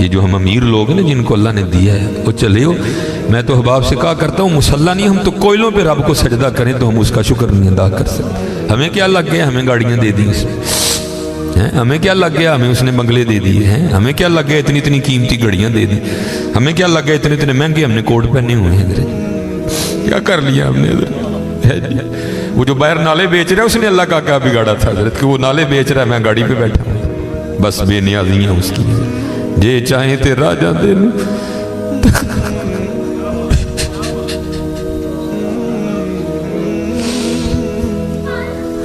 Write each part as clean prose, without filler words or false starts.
یہ جو ہم امیر لوگ ہیں نا جن کو اللہ نے دیا ہے وہ چلے ہو، میں تو احباب سے کہا کرتا ہوں مسلح نہیں، ہم تو کوئلوں پہ رب کو سجدہ کریں تو ہم اس کا شکر نہیں ادا کر سکتے۔ ہمیں کیا لگ گیا، ہمیں گاڑیاں دے دی اس میں، ہمیں کیا لگ گیا، ہمیں اس نے بنگلے دے دیے ہیں، ہمیں کیا لگ گیا اتنی اتنی قیمتی گھڑیاں دے دی، ہمیں کیا لگ گیا اتنے اتنے مہنگے ہم نے کوٹ پہنے ہوئے ہیں، حضرت کیا کر لیا ہم نے حضرت۔ وہ جو باہر نالے بیچ رہا ہے اس نے اللہ کا کیا بگاڑا تھا حضرت کہ وہ نالے بیچ رہا ہے، میں گاڑی پہ بیٹھا ہوں، بس بے نیازیاں اس کی، جے چاہیں تے راجہ دے لوں،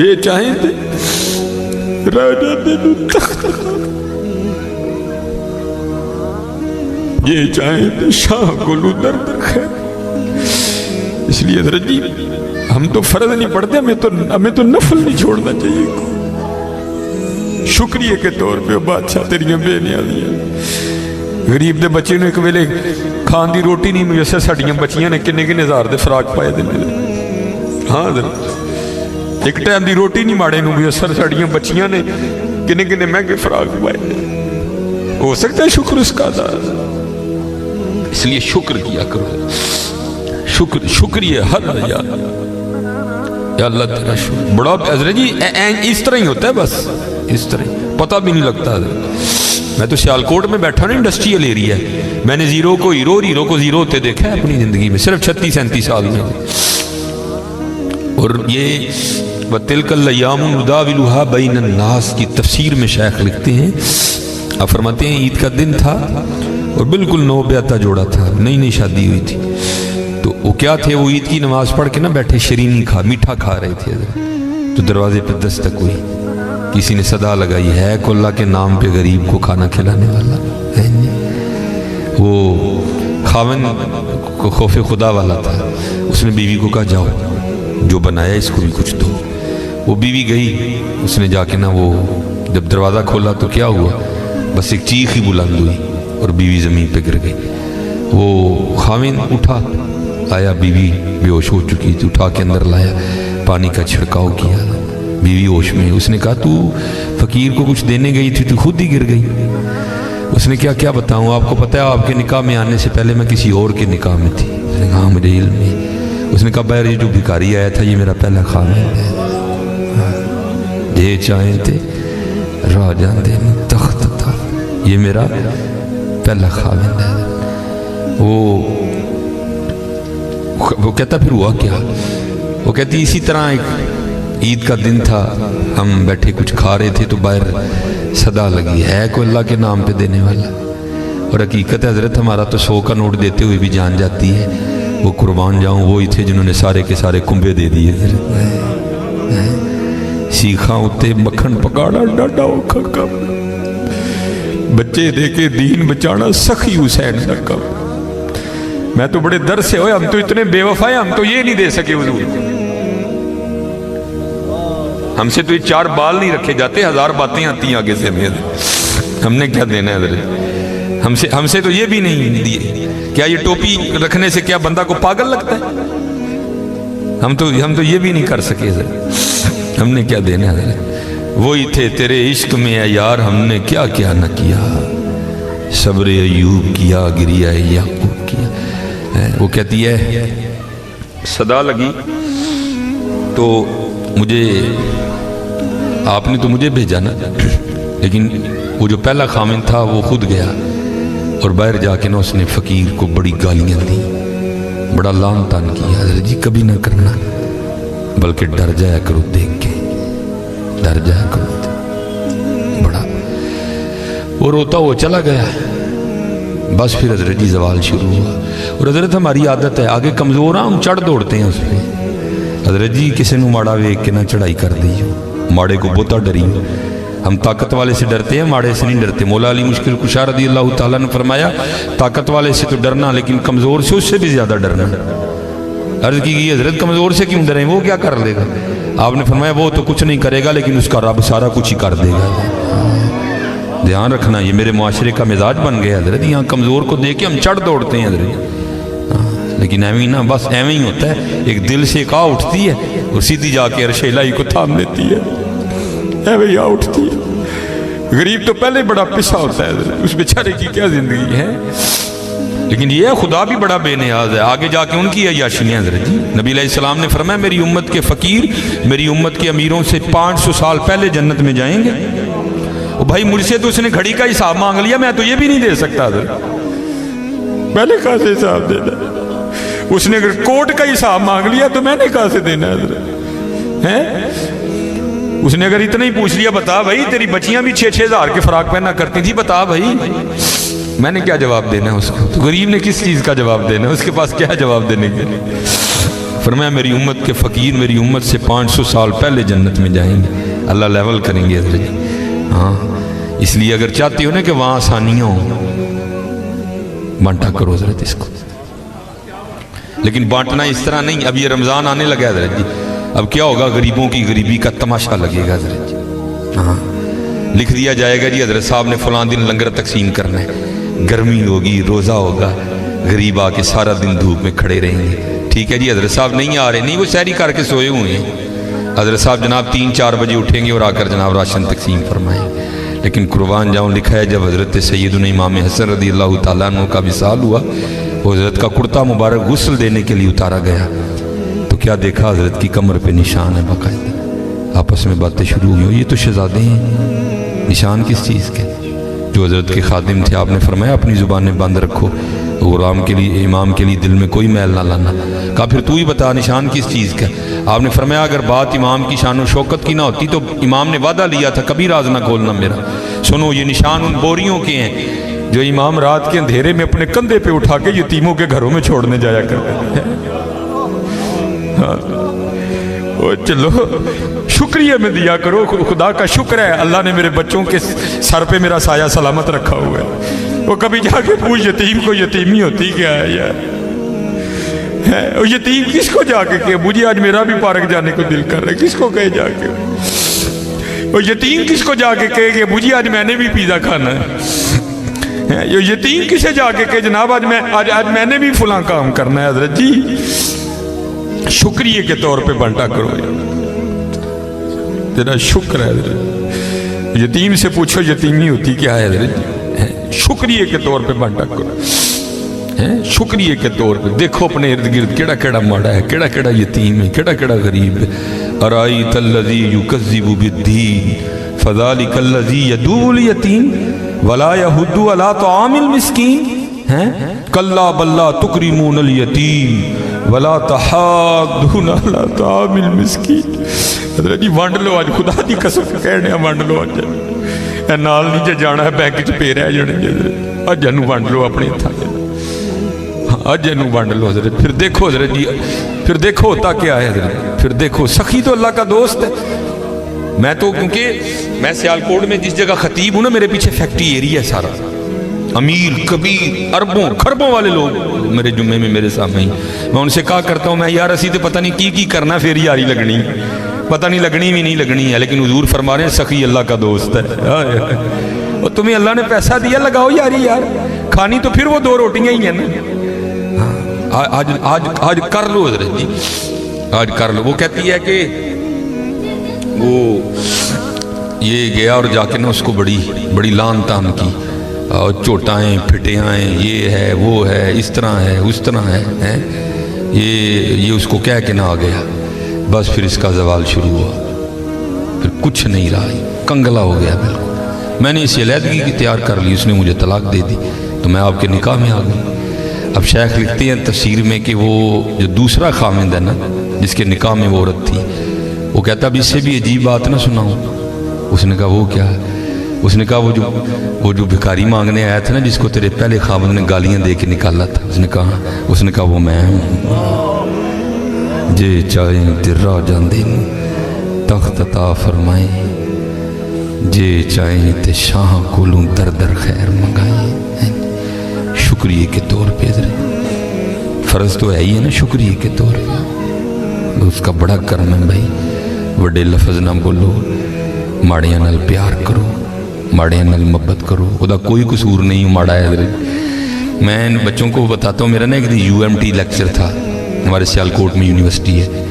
یہ چاہیں تے راجہ دے لوں تخت، یہ چاہیں تے شاہ کو لوں درد خیر۔ اس لیے حضرت جی ہم تو فرض نہیں پڑھتے، ہمیں تو نفل نہیں چھوڑنا چاہیے۔ شکریہ کے طور پہ بادشاہ تیریاں بے نیازیاں، غریب دے بچے نے ایک ویلے کھان دی روٹی نہیں میسر، ساڑیاں بچیاں نے کنے کنے ہزار دے فراق پائے دے میرے، ہاں حضرت ایک ٹائم دی روٹی نہیں ماڑے نو میسر، ساڑیاں بچیاں نے کنے کنے مہنگے فراق پائے دے۔ ہو سکتا ہے شکر اس کا ادا، اس لیے شکر کیا کرو، شکریہ ہر یا اللہ تیرا شکر بڑا حضرت جی اس طرح ہی ہوتا ہے، بس اس طرح پتہ بھی نہیں لگتا حضرت۔ میں تو سیالکوٹ میں بیٹھا نا، انڈسٹریل ایریا ہے، میں نے زیرو کو ہیرو اور ہیرو کو زیرو ہوتے دیکھا ہے اپنی زندگی میں، صرف 36-37 سال میں۔ اور یہ وَتِلْكَ الْأَيَّامُ نُدَاوِلُهَا بَيْنَ النَّاسِ کی تفسیر میں شیخ لکھتے ہیں، آپ فرماتے ہیں عید کا دن تھا اور بالکل نو بیعتہ جوڑا تھا، نئی نئی شادی ہوئی تھی، تو وہ کیا تھے، وہ عید کی نماز پڑھ کے نا بیٹھے شیرینی میٹھا کھا رہے تھے، تو دروازے پہ دستک ہوئی، کسی نے صدا لگائی، ہے کو اللہ کے نام پہ غریب کو کھانا کھلانے والا ہے۔ وہ خاون کو خوف خدا والا تھا، اس نے بیوی کو کہا جاؤ جو بنایا اس کو بھی کچھ دو۔ وہ بیوی گئی، اس نے جا کے نا وہ جب دروازہ کھولا تو کیا ہوا، بس ایک چیخ ہی بلند ہوئی اور بیوی زمین پہ گر گئی۔ وہ خاون اٹھا، آیا، بیوی بے ہوش ہو چکی تھی، اٹھا کے اندر لایا، پانی کا چھڑکاؤ کیا، بیوی ہوش میں۔ اس نے کہا تو فقیر کو کچھ دینے گئی تھی تو خود ہی گر گئی۔ اس نے کیا بتاؤں، آپ کو پتہ ہے آپ کے نکاح میں آنے سے پہلے میں کسی اور کے نکاح میں تھی۔ اس نے کہا مجھے علم ہے۔ اس نے کہا بہر یہ جو بھکاری آیا تھا یہ میرا پہلا خاون ہے، یہ چاہیں تھے راجہ دے تخت تھا، یہ میرا پہلا خاون ہے۔ وہ کہتا پھر ہوا کیا، وہ کہتی اسی طرح ایک عید کا دن تھا، ہم بیٹھے کچھ کھا رہے تھے تو باہر صدا لگی، ہے کوئی اللہ کے نام پہ دینے والا؟ اور حقیقت ہے حضرت ہمارا تو 100 کا نوٹ دیتے ہوئے بھی جان جاتی ہے، وہ قربان جاؤں وہی تھے جنہوں نے سارے کے سارے کنبے دے دیے۔ سیکھاں اتے مکھن پکاڑا ڈاڈا اوکھا کم، بچے دے کے دین بچانا سخی حسین کا کم۔ میں تو بڑے در سے ہوئے، ہم تو اتنے بے وفا ہیں، ہم تو یہ نہیں دے سکے حضور، ہم سے تو یہ 4 بال نہیں رکھے جاتے، 1000 باتیں آتی ہیں آگے سے ہم نے کیا دینا ہے حضرت، ہم سے تو یہ بھی نہیں دیے۔ کیا یہ ٹوپی رکھنے سے کیا بندہ کو پاگل لگتا ہے؟ ہم تو یہ بھی نہیں کر سکے حضرت، ہم نے کیا دینا ہے حضرت؟ وہی تھے تیرے عشق میں اے یار، ہم نے کیا کیا نہ کیا، صبر ایوب کیا، گریہ یعقوب کیا۔ وہ کہتی ہے صدا لگی تو مجھے، آپ نے تو مجھے بھیجا نا، لیکن وہ جو پہلا خامن تھا وہ خود گیا اور باہر جا کے نا اس نے فقیر کو بڑی گالیاں دی، بڑا لان تان کیا۔ حضرت جی کبھی نہ کرنا، بلکہ ڈر جایا کرو دیکھ کے، ڈر جایا کرو بڑا۔ وہ روتا وہ چلا گیا، بس پھر حضرت جی زوال شروع ہوا۔ اور حضرت ہماری عادت ہے آگے کمزور ہاں ہم چڑھ دوڑتے ہیں اس پہ، حضرت جی کسی نو ماڑا ویک کے نہ چڑھائی کر دیو، ماڑے کو بہتا ڈری، ہم طاقت والے سے ڈرتے ہیں، ماڑے سے نہیں ڈرتے۔ مولا علی مشکل کشا رضی اللہ تعالیٰ نے فرمایا طاقت والے سے تو ڈرنا لیکن کمزور سے اس سے بھی زیادہ ڈرنا۔ عرض کی گئی حضرت کمزور سے کیوں ڈریں، وہ کیا کر لے گا؟ آپ نے فرمایا وہ تو کچھ نہیں کرے گا لیکن اس کا رب سارا کچھ ہی کر دے گا۔ دھیان رکھنا، یہ میرے معاشرے کا مزاج بن گیا حضرت، یہاں کمزور کو دیکھ کے ہم چڑھ دوڑتے ہیں حضرت، لیکن ایویں نہ، بس ایویں ہی ہوتا ہے، ایک دل سے ایک آ اٹھتی ہے اور سیدھی جا کے عرش الہی کو تھام لیتی ہے، ایویں آ اٹھتی ہے۔ غریب تو پہلے بڑا پسا ہوتا ہے، اس بیچارے کی کیا زندگی ہے. لیکن یہ خدا بھی بڑا بے نیاز ہے. آگے جا کے ان کی عیاشیاں حضرت جی. نبی علیہ السلام نے فرمایا میری امت کے فقیر میری امت کے امیروں سے 500 سال پہلے جنت میں جائیں گے. وہ بھائی مجھ سے تو اس نے گھڑی کا حساب مانگ لیا، میں تو یہ بھی نہیں دے سکتا حضرت. میں نے کہاں سے حساب دینا؟ اس نے اگر کوٹ کا حساب مانگ لیا تو میں نے کہاں سے دینا حضرت ہے؟ اس نے اگر اتنا ہی پوچھ لیا بتا بھائی تیری بچیاں بھی 6-6 ہزار کے فراق پہنا کرتی تھی، بتا بھائی، میں نے کیا جواب دینا ہے اس کو؟ تو غریب نے کس چیز کا جواب دینا ہے؟ اس کے پاس کیا جواب دینے کے لیے؟ فرمایا میری امت کے فقیر میری امت سے 500 سال پہلے جنت میں جائیں گے، اللہ لیول کریں گے حضرت جی. ہاں اس لیے اگر چاہتے ہو نا کہ وہاں آسانیاں ہوں، بانٹا کرو حضرت اس کو. لیکن بانٹنا اس طرح نہیں. اب یہ رمضان آنے لگا حضرت جی، اب کیا ہوگا؟ غریبوں کی غریبی کا تماشا لگے گا حضرت جی. ہاں لکھ دیا جائے گا جی حضرت صاحب نے فلاں دن لنگر تقسیم کرنا ہے، گرمی ہوگی روزہ ہوگا، غریب آ کے سارا دن دھوپ میں کھڑے رہیں گے. ٹھیک ہے جی حضرت صاحب نہیں آ رہے، نہیں وہ سحری کر کے سوئے ہوئے ہیں. حضرت صاحب جناب 3-4 بجے اٹھیں گے اور آ کر جناب راشن تقسیم فرمائیں. لیکن قربان جاؤں لکھا ہے جب حضرت سیدنا امام حسن رضی اللہ تعالیٰ عنہ کا وصال ہوا، وہ حضرت کا کرتا مبارک غسل دینے کے لیے اتارا گیا تو کیا دیکھا؟ حضرت کی کمر پہ نشان ہے باقاعدہ. آپس میں باتیں شروع ہوئی، یہ تو شہزادے ہیں، نشان کس چیز کے؟ جو حضرت کے خادم تھے آپ نے فرمایا اپنی زبانیں بند رکھو، غلام کے لیے امام کے لیے دل میں کوئی میل نہ لانا. کہا پھر تو ہی بتا نشان کس چیز کا؟ آپ نے فرمایا اگر بات امام کی شان و شوکت کی نہ ہوتی تو امام نے وعدہ لیا تھا کبھی راز نہ کھولنا میرا. سنو یہ نشان ان بوریوں کے ہیں جو امام رات کے اندھیرے میں اپنے کندھے پہ اٹھا کے یتیموں کے گھروں میں چھوڑنے جایا کرتے ہیں. چلو شکریہ میں دیا کرو، خدا کا شکر ہے اللہ نے میرے بچوں کے سر پہ میرا سایہ سلامت رکھا ہوا ہے. وہ کبھی جا کے پوچھ یتیم کو یتیمی ہوتی کیا ہے یار؟ یتیم کس کو جا کے کہ مجھے آج میرا بھی پارک جانے کو دل کر رہا ہے، کس کو کہے جا کے؟ وہ یتیم کس کو جا کے کہے کہ مجھے آج میں نے بھی پیزا کھانا ہے؟ یہ یتیم کسے جا کے کہ جناب آج میں نے بھی فلاں کام کرنا ہے؟ حضرت جی شکریہ کے طور پہ بانٹا کرو، تیرا شکر ہے حضرت. یتیم سے پوچھو یتیمی ہوتی کیا ہے حضرت جی، شکریہ کے طور پہ بانٹا کرو. شکریہ کے طور پہ دیکھو اپنے ارد گرد کیڑا کیڑا ماڑا ہے، کیڑا کیڑا یتیم ہے، کیڑا کیڑا غریب ہے. ارائیت الذی یکذب بالدین فذلک الذی یدعو الیتیم ولا یحض علی طعام المسکین. کلا بل لا تکرمون الیتیم ولا تحاضون علی طعام المسکین. حضرت جی وانڈ لو آج، خدا دی قسم کہنے وانڈ لو آج. اے نال نہیں جے جانا ہے بینک چ پے رہ جانے حضرت، اج جنوں وانڈ لو اپنے ہتھاں. اج جنوں وانڈ لو حضرت. پھر دیکھو حضرت جی، پھر دیکھو ہوتا کیا ہے حضرت. پھر دیکھو سخی تو اللہ کا دوست ہے. میں تو کیونکہ میں سیالکوٹ میں جس جگہ خطیب ہوں نا، میرے پیچھے فیکٹری ایریا ہے سارا، امیر کبیر اربوں خربوں والے لوگ میرے جمعے میں میرے سامنے ہی. میں ان سے کہا کرتا ہوں میں یار اسی تو پتہ نہیں کی کرنا، پھر یاری لگنی پتہ نہیں لگنی بھی نہیں لگنی ہے، لیکن حضور فرما رہے ہیں سخی اللہ کا دوست ہے. اور تمہیں اللہ نے پیسہ دیا لگاؤ یاری، یار کھانی تو پھر وہ 2 روٹیاں ہی ہیں نا. آج کر لو حضرت جی، آج کر لو. وہ کہتی ہے کہ وہ یہ گیا اور جا کے نا اس کو بڑی لان تان کی، اور چوٹائیں پھٹیائیں، یہ ہے وہ ہے، اس طرح ہے اس طرح ہے. یہ اس کو کہہ کے نہ آ گیا. بس پھر اس کا زوال شروع ہوا، پھر کچھ نہیں رہا، کنگلا ہو گیا بالکل. میں نے اس علیحدگی کی تیار کر لی، اس نے مجھے طلاق دے دی تو میں آپ کے نکاح میں آ گئی. اب شیخ لکھتے ہیں تفسیر میں کہ وہ جو دوسرا خامند ہے نا جس کے نکاح میں وہ عورت تھی، وہ کہتا اب اس سے بھی عجیب بات نہ سناؤں. اس نے کہا وہ کیا ہے؟ اس نے کہا وہ جو بھکاری مانگنے آیا تھا نا جس کو تیرے پہلے خامند نے گالیاں دے کے نکالا تھا، اس نے کہا وہ میں ہوں. جے چاہیں درا جاندے تخت عطا فرمائیں، جے چاہیں تے شاہ کولوں در در خیر منگائیں. شکریہ کے طور پہ فرض تو ہے ہی ہے نا، شکریہ کے طور پہ اس کا بڑا کرم ہے بھائی. وڈے لفظ نہ بولو، ماڑیاں نال پیار کرو، ماڑیاں نال محبت کرو. وہ دا کوئی قصور نہیں ماڑا ہے حضرت. میں بچوں کو بتاتا ہوں، میرا نا ایک دن UMT لیکچر تھا، ہمارے سیالکوٹ میں یونیورسٹی ہے،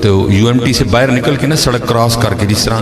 تو UMT سے باہر نکل کے نا سڑک کراس کر کے جس طرح